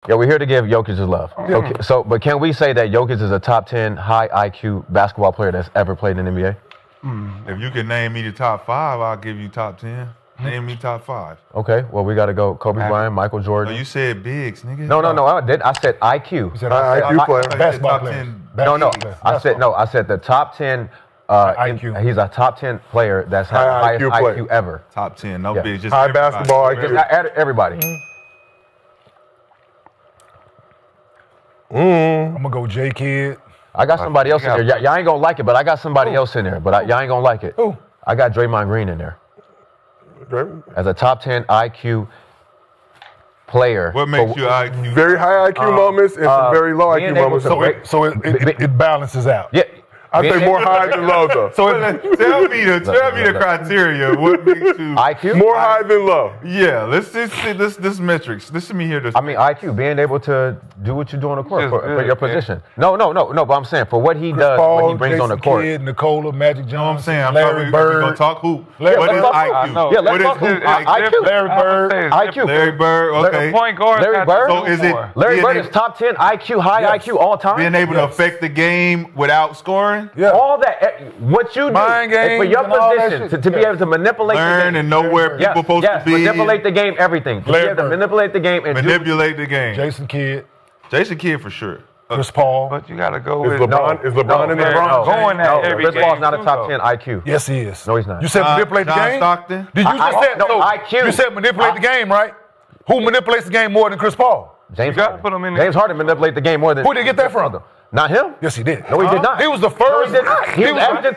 Yeah, we're here to give Jokic his love. Okay, but can we say that Jokic is a top 10 high IQ basketball player that's ever played in the NBA? If you can name me the top 5, I'll give you top 10. Name me top 5. Okay, well, we got to go Kobe Bryant, Michael Jordan. No, you said bigs, nigga. No, I did. I said IQ. You said IQ player. Basketball player. I said the top 10 IQ. He's a top 10 player that's had the highest IQ ever. Top 10, no bigs. Just high basketball IQ. Everybody. I'm going to go J Kidd. I got somebody else in there. Y'all ain't going to like it, but I got somebody else in there. But y'all ain't going to like it. Who? I got Draymond Green in there. As a top 10 IQ player. What makes you IQ? Very high IQ moments and some very low IQ moments. So it balances out. Yeah. I think more high than low, though. So tell me the criteria. What makes you IQ? More high than low. Yeah, let's just see this metrics. Listen to me here. I mean, IQ, being able to do what you do on the court for your position. No, but I'm saying for what he does, Paul, what he brings on the court. Kidd, Nikola, Magic Johnson, You know what I'm saying? Larry Bird. We're going to talk hoop. Yeah, What is IQ? Yeah, let's talk hoop. IQ. Larry Bird. IQ. Larry Bird, okay. Point guard. Larry Bird? So is it Larry Bird is top 10 IQ, high IQ all time? being able to affect the game without scoring? Yeah. All that, what you do Mind games for your and all that position, shit. to be able to manipulate the Learn game. and know where people supposed to be. Manipulate the game, everything. To be able to manipulate the game and Manipulate the game. Jason Kidd. Jason Kidd for sure. Chris Paul. But you got to go Is with LeBron in there? LeBron going at every Chris game. Paul's not a too, top though. 10 IQ. Yes, he is. No, he's not. You said manipulate the John game? Stockton? Did you just say IQ. You said manipulate the game, right? Who manipulates the game more than Chris Paul? James gotta Harden. put him in there. James Harden manipulate the game more than. Who did he get that from? Not him. Yes, he did. No, he did not. He was the first. No, he did not. He was averaging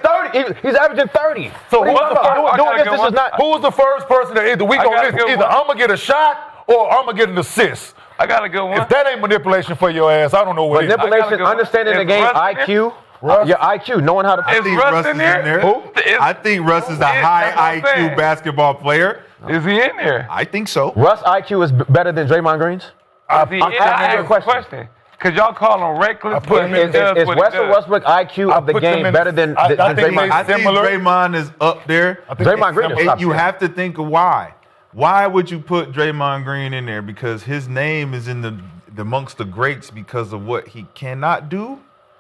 30. He's averaging 30. So who Who was the first person that either I'm gonna get a shot or I'm gonna get an assist? I got a good one. If that ain't manipulation for your ass, I don't know what it is. Manipulation, understanding the game, IQ. Your IQ, knowing how to. I think Russ is in there. Who? I think Russ is a high IQ basketball player. Is he in there? I think so. Russ IQ is better than Draymond Green's? I asked a question. Because y'all call him reckless. Is Russell Westbrook IQ of the game better than Draymond? I think Draymond is up there. Draymond Green is top 10. You have to think of why. Why would you put Draymond Green in there? Because his name is in the amongst the greats because of what he cannot do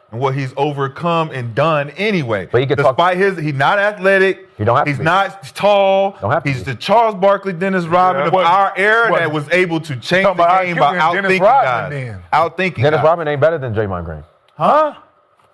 and what he's overcome and done anyway. But he can Despite he's not athletic. He don't have he's to be. not tall. Don't have to he's be. the Charles Barkley, Dennis Rodman of our era that was able to change the game by outthinking guys. Outthinking Dennis guys. Rodman ain't better than Draymond Green. Huh?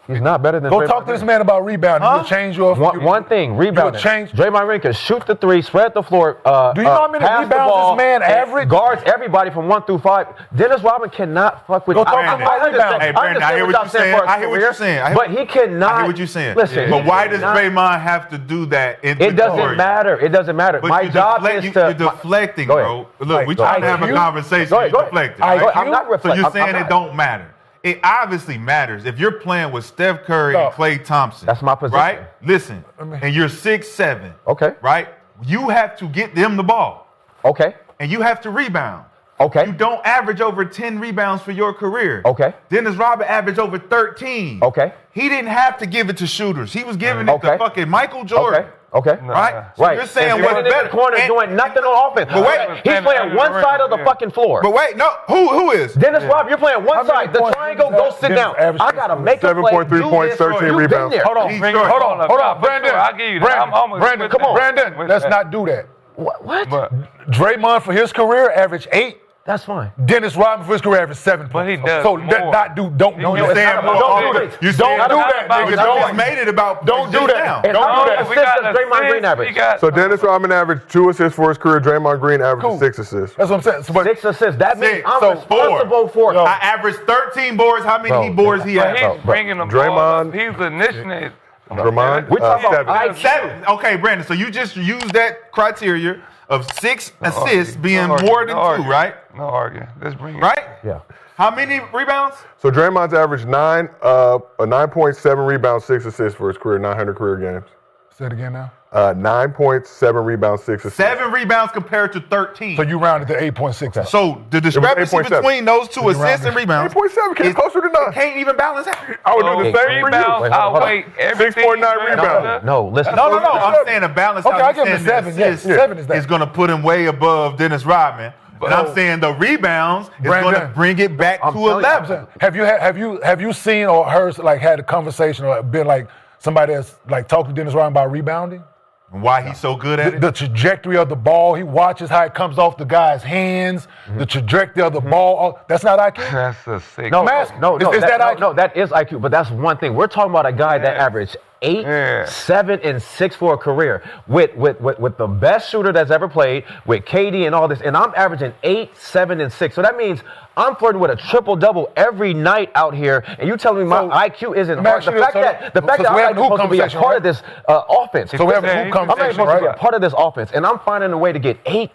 He's not better than Go Draymond talk to this Green. man about rebounding. You'll change your One thing, rebounding. change- Draymond Green can shoot the three, spread the floor. Do you know how many pass the rebounds ball, this man and average? Guards everybody from 1 through 5. Dennis Rodman cannot fuck with. Go talk to him about rebounding. Hey, Brandon, I hear what you're saying. I hear what you're saying. But he cannot. I hear what you're saying. Listen, but why does Draymond have to do that? It doesn't matter. It doesn't matter. But My job is to. You're deflecting, bro. Look, we're trying to have a conversation. You're deflecting. I'm not reflecting. So you're saying it don't matter. It obviously matters. If you're playing with Steph Curry and Klay Thompson. That's my position. Right? Listen, and you're 6'7". Okay. Right? You have to get them the ball. Okay. And you have to rebound. Okay. You don't average over 10 rebounds for your career. Okay. Dennis Rodman averaged over 13. Okay. He didn't have to give it to shooters. He was giving it to fucking Michael Jordan. Okay. Right? So Right. you're saying He's what's in the better. corner doing nothing on offense. But wait. He's playing one side of the fucking floor. But wait, no. Who is? Dennis Rodman, you're playing one side. The triangle, go sit down. I got to make a play. 7.3 points, 13 rebounds. Hold on, Brandon. I'll give you that. Brandon, come on. Brandon, let's not do that. What? Draymond for his career averaged 8. That's fine. Dennis Rodman for his career averaged 7. But he does So more. don't do that. Don't do that. Nigga. You just made it about. Don't do that. And how many assists does Draymond Green average? So Dennis Rodman averaged 2 assists for his career. Draymond Green averaged 6 assists. That's what I'm saying. 6 assists. That means I'm So responsible for it. I averaged 13 boards. How many boards he But had? he's bringing them Draymond- ball up. He's initiating. Draymond, We're talking about 7. Okay, Brandon. So you just used that criteria of 6 assists being more than 2, right? No arguing. Let's bring it. Right? Yeah. How many rebounds? So Draymond's averaged 9.7 rebounds, 6 assists for his career, 900 career games. Say it again now. 9.7 rebounds, 6 assists. 7 rebounds compared to 13. So you rounded to 8.6. So the discrepancy 8.7. between those two assists and rebounds 8.7 came closer to 9. can't even balance out. I would do the same for Rebounds you. outweigh everything. 6.9 rebounds. No, listen. No. I'm saying a balance Okay, out. I give him a 7. Yes, 7 is that. Is going to put him way above Dennis Rodman. And I'm saying the rebounds is going to bring it back to 11. Have you seen or heard like had a conversation or been like somebody that's like talked to Dennis Rodman about rebounding? And why he's so good at it? The trajectory of the ball. He watches how it comes off the guy's hands. The trajectory of the ball. That's not IQ. That's a sick. No, is that IQ? No, that is IQ. But that's one thing. We're talking about a guy that averaged 8, 7, and 6 for a career with the best shooter that's ever played, with KD and all this. And I'm averaging 8, 7, and 6. So that means I'm flirting with a triple-double every night out here, and you telling me my IQ isn't hard. The fact that I'm supposed to be a part of this offense. So we have a hoop conversation, I'm supposed to be a part of this offense, and I'm finding a way to get 8,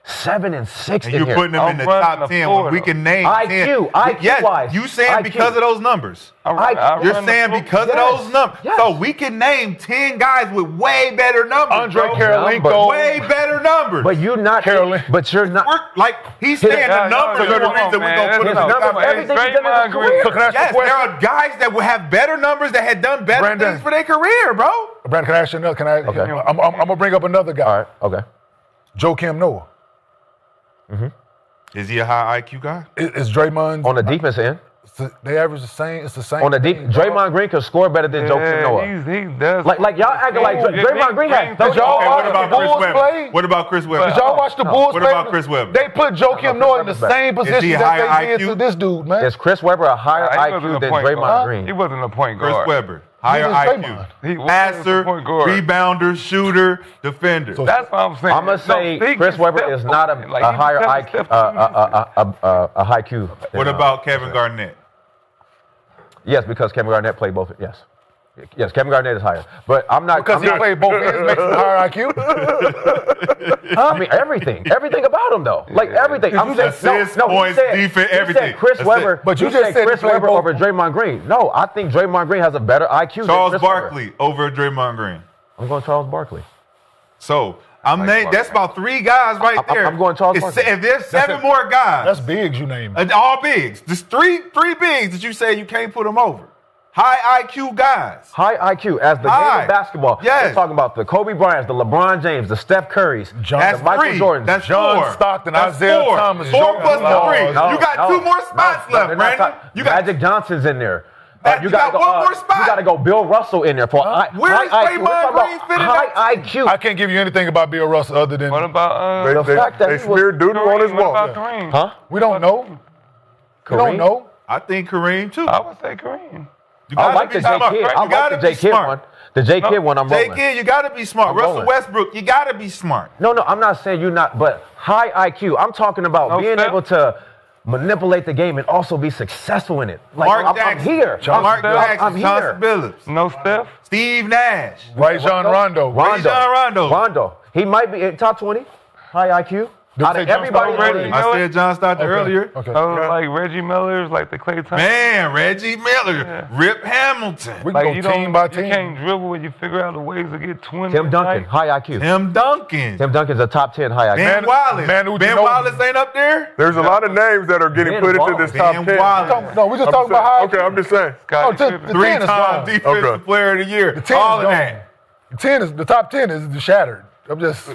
7, and 6 and in you're here. putting them in the top 10 when we can name IQ, 10. IQ-wise. You saying because of those numbers. You're saying because of those numbers. Yes. So we can name 10 guys with way better numbers. Andre bro. Karolinko. Way better numbers. But you're not. But you're not. Like, he's saying the numbers are the reason we're going to put him in the top 10. Everything he's done in his career. So can I ask you a Yes, question? there are guys that will have better numbers that had done better Brandon. things for their career, bro. Brandon, can I ask you another? Okay. I'm going to bring up another guy. All right. Okay. Joakim Noah. Is he a high IQ guy? Is Draymond On the defense end. They average the same. It's the same. On the deep, thing, Draymond Green can score better than Joakim Noah. He does. Like y'all acting like Draymond Green had. Did y'all watch What the about Chris Bulls Webber? play? What about Chris Webber? Did y'all watch the Bulls What play? about Chris Webber? They put Joakim Noah in the same Is he position higher that they did IQ? to this dude, man. Is Chris Webber a higher IQ than Draymond Green? He wasn't a point Chris guard. Webber, higher Neither is IQ. He wasn't Passer, a point guard. rebounder, shooter, defender. That's what I'm saying. I'm gonna say Chris Webber is not a higher IQ, a high Q. What about Kevin Garnett? Yes, because Kevin Garnett played both. Yes, Kevin Garnett is higher. But I'm not Because he played both ends makes him higher IQ. I mean everything about him though. Like everything. I'm saying Assists, no, points, defense, everything. Chris That's Webber. it. But you just said Chris he played Webber both. over Draymond Green. No, I think Draymond Green has a better IQ Charles than Chris Webber. Barkley over Draymond Green. I'm going Charles Barkley. So that's about 3 guys right there. I'm going Charles Barkley. If there's 7 more guys, That's bigs you name. all bigs. There's three bigs that you say you can't put them over. High IQ guys. High IQ as the game High. of basketball. Yes. We're talking about the Kobe Bryants, the LeBron James, the Steph Currys, That's the Michael 3. Jordans. That's John 4. Stockton, That's Isaiah 4. Thomas, 4 Jordan plus Love. 3. You got 2 more spots left, they're not Brandon. You got Magic Johnson's in there. You got one more spot. You got to go Bill Russell in there for Where high is IQ. Draymond We're talking Green about fitting high that IQ. I can't give you anything about Bill Russell other than What about They fact that he was- smeared doodle on his What wall. about Kareem? Huh? we don't know. We don't Kareem? know. I think Kareem too. I would say Kareem. You I gotta like be the J smart. Kid. You I like gotta the J be Kid smart. one. The J Kid one, I'm J rolling. Kid, you gotta be smart. I'm Russell rolling. Westbrook, you gotta be smart. No, I'm not saying you're not, but high IQ. I'm talking about being Steph. able to manipulate the game and also be successful in it. Like Mark I'm Jackson. here. Mark Jackson, I'm here. Chauncey Billups, No Steph. Steve Nash, Rajon Rondo. Rondo. He might be in top 20. High IQ. Out say of John everybody. Stockton in the league. I said John Stockton earlier. Okay. Like Reggie Miller's, like the Klay Thompson. Man, Reggie Miller, Rip Hamilton, We Like can you go team by team. You can't dribble when you figure out the ways to get 20. Tim Duncan, Like, high IQ. Tim Duncan, Tim Duncan's a top 10 high IQ. Ben Wallace. Manu Ben Ginobili. Wallace ain't up there? There's a lot of names that are getting Ben put into Wallace. this top Ben 10. Wallace. No, we just talking about high. Okay, I'm just saying. Scottie the Pippen. 10 is 3-time gone. defensive Okay. player of the year. The 10 All is of gone. that. The top 10 is shattered. I'm just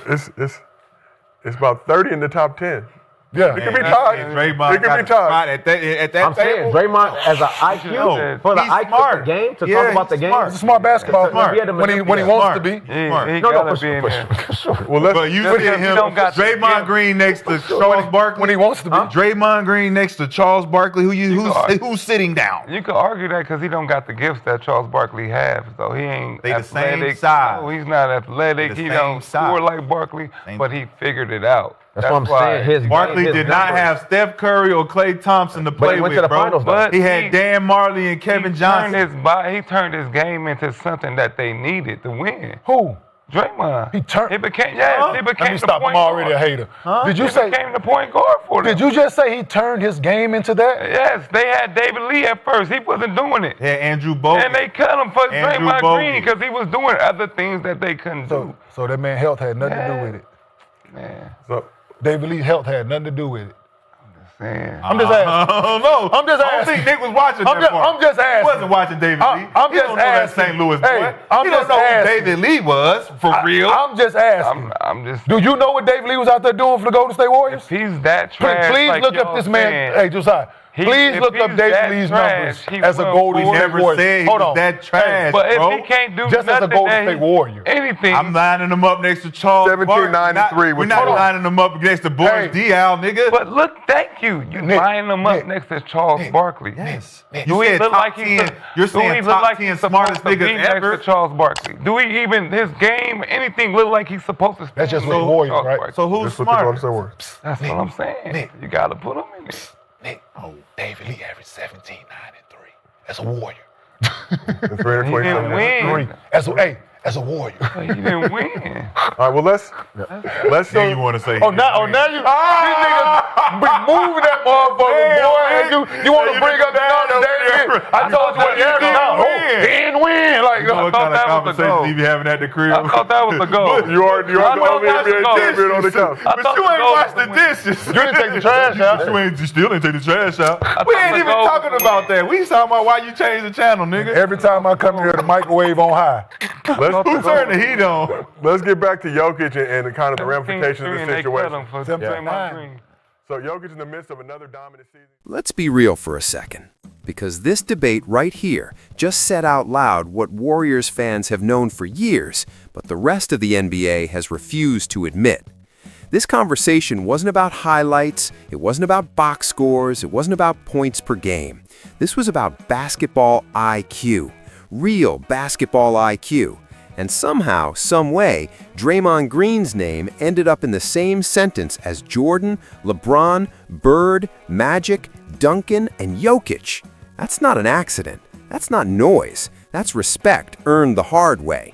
It's about 30 in the top 10. yeah. It could be tied. Draymond It could got be a spot tied. at that I'm saying table. Draymond as an IQ No, for the he's IQ smart. of the game to Yeah, talk about the he's game. smart. He's a smart basketball Smart. player when he wants Smart. to be. Smart. He No, gotta for be in there. sure. Well, let's But you Because see you him, don't got Draymond skill. Green next to Charles Barkley. When he wants to be. Draymond Green next to Charles Barkley, who's sitting down. You could argue that because he don't got the gifts that Charles Barkley has. So he ain't They the same athletic. size. No, he's not athletic. They the He same don't size. score like Barkley, but he figured it out. That's what I'm why saying. His Barkley game, his did not numbers. have Steph Curry or Klay Thompson to play he went with, to the bro. finals, though. But He had Dan Marley and Kevin Johnson. He turned his game into something that they needed to win. Who? Draymond. He turned. He became Huh? he Let became me the stop. point I'm already guard. a hater. Did you He say? became the point guard for them. Did you just say he turned his game into that? Yes, they had David Lee at first. He wasn't doing it. Yeah, Andrew Bogut. And they cut him for Andrew Draymond Bogut. Green because he was doing other things that they couldn't do. So that man health had nothing to do with it. Man, So, David Lee's health had nothing to do with it. saying. I'm just asking. I don't know. I'm just I don't asking. think Nick was watching I'm that part. I'm just asking. He wasn't watching David Lee. I'm He just don't know that asking. St. Louis boy. Hey, I'm He just don't know asking. who David Lee was, for real. I'm just asking. I'm just. Do you know what David Lee was out there doing for the Golden State Warriors? If he's that trash, Please like look up y'all this man. saying, Hey, Josiah. Please if look up he's David that Lee's trash, numbers he as a won Golden We State never Warrior. said he Hold was on. that trash, But if bro. he can't do Just as a nothing Golden that State Warrior. anything, I'm lining him up next to Charles 1793 We're not lining him up next to Boris Diaw, nigga. But look, thank you. You Nick, lining him up Nick, next to Charles Barkley. Yes. Do he look like he's You're saying top 10 smartest supposed to be niggas next ever. to Charles Barkley? Do he even his game, anything look like he's supposed to? That's just stand with next to Warriors, Charles right? Barkley? So who's That's what the Golden smart? State Warriors. That's what I'm saying. Nick. You got to put him in there. Nick, David Lee averaged 17, 9, and 3 as a Warrior. And He 327. didn't win. As a Warrior. He didn't win. All right, well, let's Now you want to say now you these niggas be moving that motherfucker, boy. And you want to bring up the number David? I told you what he averaged now. He didn't win. Like, You know what thought kind of that was the conversation goal. you be having at the crib? I thought that was the goal. You are the only thought NBA that was champion on the couch. I But thought you the ain't goal washed the was the dishes. you didn't take the trash out. You still didn't take the trash out. We thought ain't the even goal was talking the about that. We talking about why you changed the channel, nigga. Every time I come here, the microwave on high. Who turned the heat on? Let's get back to Jokic and kind of the ramifications of the They cut situation. him for 17-9. Draymond Green. So Jokic in the midst of another dominant season. Let's be real for a second, because this debate right here just said out loud what Warriors fans have known for years, but the rest of the NBA has refused to admit. This conversation wasn't about highlights, it wasn't about box scores, it wasn't about points per game. This was about basketball IQ, real basketball IQ. And somehow, some way, Draymond Green's name ended up in the same sentence as Jordan, LeBron, Bird, Magic, Duncan, and Jokic. That's not an accident. That's not noise. That's respect earned the hard way.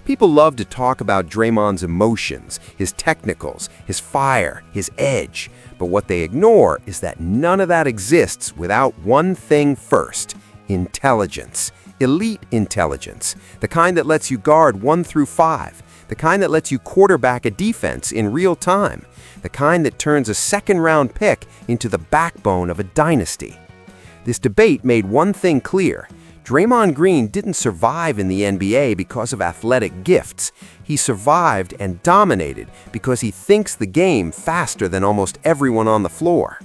People love to talk about Draymond's emotions, his technicals, his fire, his edge. But what they ignore is that none of that exists without one thing first: intelligence. Elite intelligence, the kind that lets you guard 1 through 5, the kind that lets you quarterback a defense in real time, the kind that turns a second-round pick into the backbone of a dynasty. This debate made one thing clear: Draymond Green didn't survive in the NBA because of athletic gifts. He survived and dominated because he thinks the game faster than almost everyone on the floor.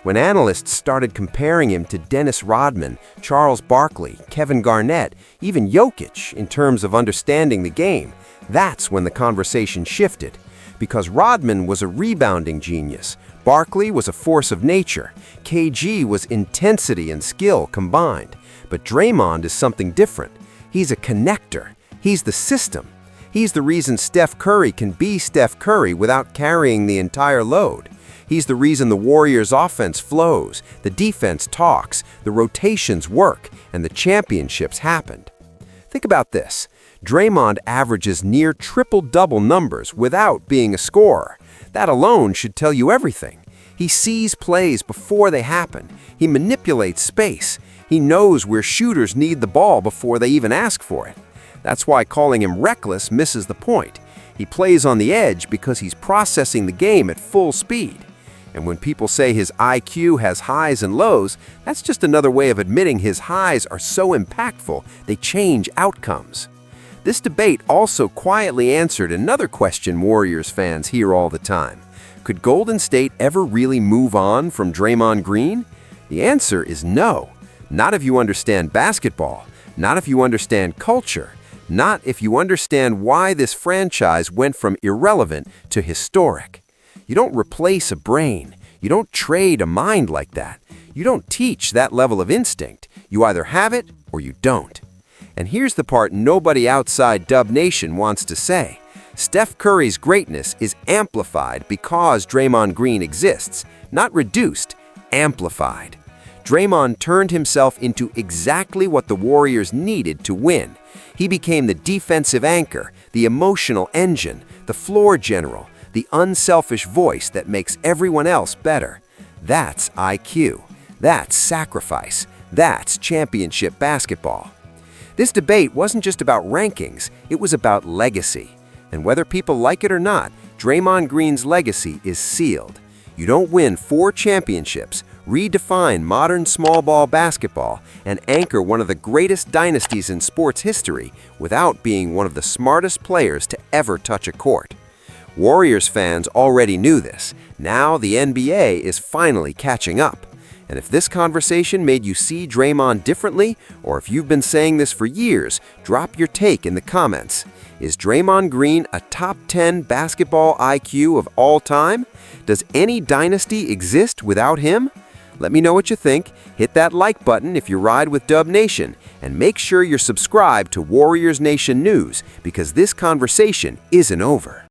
When analysts started comparing him to Dennis Rodman, Charles Barkley, Kevin Garnett, even Jokic in terms of understanding the game, that's when the conversation shifted. Because Rodman was a rebounding genius, Barkley was a force of nature, KG was intensity and skill combined. But Draymond is something different. He's a connector. He's the system. He's the reason Steph Curry can be Steph Curry without carrying the entire load. He's the reason the Warriors' offense flows, the defense talks, the rotations work, and the championships happened. Think about this. Draymond averages near triple-double numbers without being a scorer. That alone should tell you everything. He sees plays before they happen. He manipulates space. He knows where shooters need the ball before they even ask for it. That's why calling him reckless misses the point. He plays on the edge because he's processing the game at full speed. And when people say his IQ has highs and lows, that's just another way of admitting his highs are so impactful they change outcomes. This debate also quietly answered another question Warriors fans hear all the time. Could Golden State ever really move on from Draymond Green? The answer is no. Not if you understand basketball, not if you understand culture, not if you understand why this franchise went from irrelevant to historic. You don't replace a brain. You don't trade a mind like that. You don't teach that level of instinct. You either have it or you don't. And here's the part nobody outside Dub Nation wants to say. Steph Curry's greatness is amplified because Draymond Green exists, not reduced, amplified. Draymond turned himself into exactly what the Warriors needed to win. He became the defensive anchor, the emotional engine, the floor general, the unselfish voice that makes everyone else better. That's IQ. That's sacrifice. That's championship basketball. This debate wasn't just about rankings, it was about legacy. And whether people like it or not, Draymond Green's legacy is sealed. You don't win 4 championships, redefine modern small ball basketball, and anchor one of the greatest dynasties in sports history without being one of the smartest players to ever touch a court. Warriors fans already knew this. Now the NBA is finally catching up. And if this conversation made you see Draymond differently, or if you've been saying this for years, drop your take in the comments. Is Draymond Green a top 10 basketball IQ of all time? Does any dynasty exist without him? Let me know what you think. Hit that like button if you ride with Dub Nation, and make sure you're subscribed to Warriors Nation News, because this conversation isn't over.